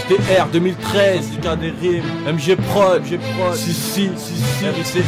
SDR 2013, syndicat des rimes, MG Prod, Sissi, RICEUS.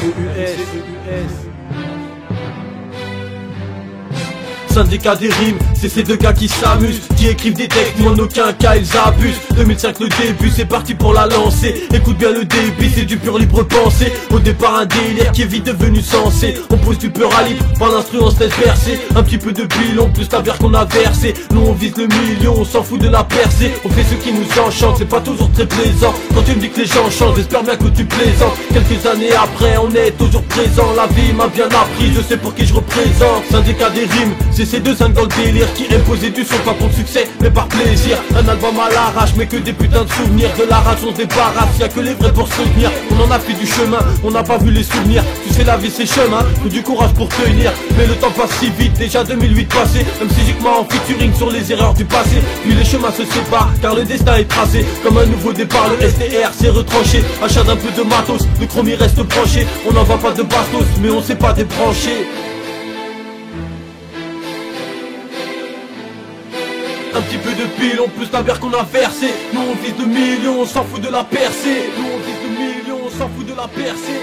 Syndicat des rimes, c'est ces deux gars qui s'amusent, qui écrivent des textes, mais en aucun cas ils abusent. 2005 le début, c'est parti pour la lancer. Écoute bien le débit, c'est du pur libre pensée. Au départ un délire qui est vite devenu sensé. On pose du peur à libre, par l'instru on se laisse bercer. Un petit peu de bilon, plus la bière qu'on a versé. Nous on vise le million, on s'en fout de la percée. On fait ce qui nous enchante, c'est pas toujours très plaisant. Quand tu me dis que les gens changent, j'espère bien que tu plaisantes. Quelques années après, on est toujours présent. La vie m'a bien appris, je sais pour qui je représente. Syndicat des rimes, c'est ces deux zincs dans le délire qui aiment poser du son, pas pour le succès mais par plaisir. Un album à l'arrache mais que des putains de souvenirs. De la rage on se débarrasse, y'a que les vrais pour se soutenir. On en a fait du chemin, on n'a pas vu les souvenirs. Tu sais la vie c'est chemin, faut du courage pour tenir. Mais le temps passe si vite, déjà 2008 passé. Même si j'ai en featuring sur les erreurs du passé. Puis les chemins se séparent car le destin est tracé. Comme un nouveau départ, le SDR s'est retranché. Achat d'un peu de matos, le chromie reste branché. On n'envoie pas de bastos mais on sait pas débrancher. Un petit peu de pile, on plus la bière qu'on a versé. Nous on vise de millions, on s'en fout de la percée. Nous on vise de millions, on s'en fout de la percée.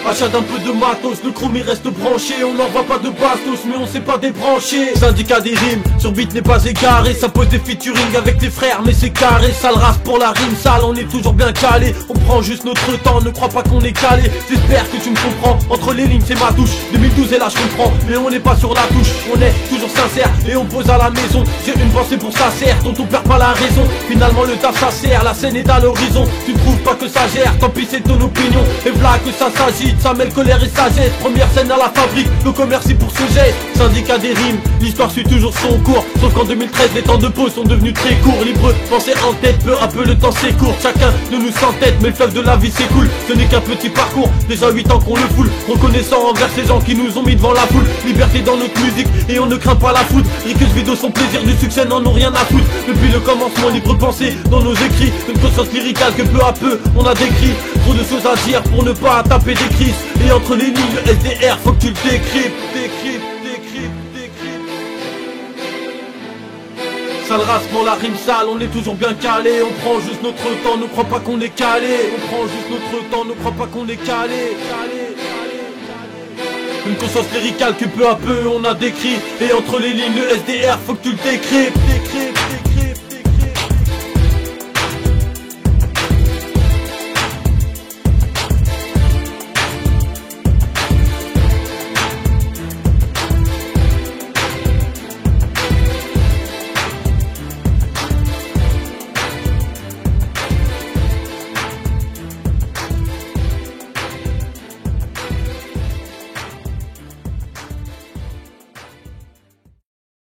Achat d'un peu de matos, le chromie reste branché. On n'envoie pas de bastos mais on sait pas débrancher. Syndicat des rimes, sur beat n'est pas égaré. Ça pose des featuring avec les frères mais c'est carré. Sale race pour la rime sale, on est toujours bien calé. On prend juste notre temps, ne crois pas qu'on est calé. J'espère que tu me comprends, entre les lignes c'est ma touche. 2012 et là je comprends, mais on n'est pas sur la touche. On est toujours sincère et on pose à la maison. J'ai une pensée pour sa serre, dont on perd pas la raison. Finalement le taf ça sert, la scène est à l'horizon. Tu ne trouves pas que ça gère, tant pis c'est ton opinion. Et voilà que ça s'agit, ça mêle colère et sagesse. Première scène à la fabrique, le commerce pour ce geste. Syndicat des rimes, l'histoire suit toujours son cours. Sauf qu'en 2013 les temps de pause sont devenus très courts. Libre, pensée en tête, peu à peu le temps s'écourt. Chacun de nous s'entête, mais le fleuve de la vie s'écoule. Ce n'est qu'un petit parcours, déjà 8 ans qu'on le foule. Reconnaissant envers ces gens qui nous ont mis devant la foule. Liberté dans notre musique et on ne craint pas la foudre. Riqueuse vidéo, son plaisir du succès n'en ont rien à foutre. Depuis le commencement, libre pensée dans nos écrits. Une conscience lyricale que peu à peu on a décrit. Trop de choses à dire pour ne pas taper des crises. Et entre les lignes, le SDR, faut que tu le décryptes. Sale race pour la rime sale, on est toujours bien calé. On prend juste notre temps, ne crois pas qu'on est calé. On prend juste notre temps, ne crois pas qu'on est calé. Une conscience lyricale que peu à peu on a décrit. Et entre les lignes, le SDR, faut que tu le décryptes.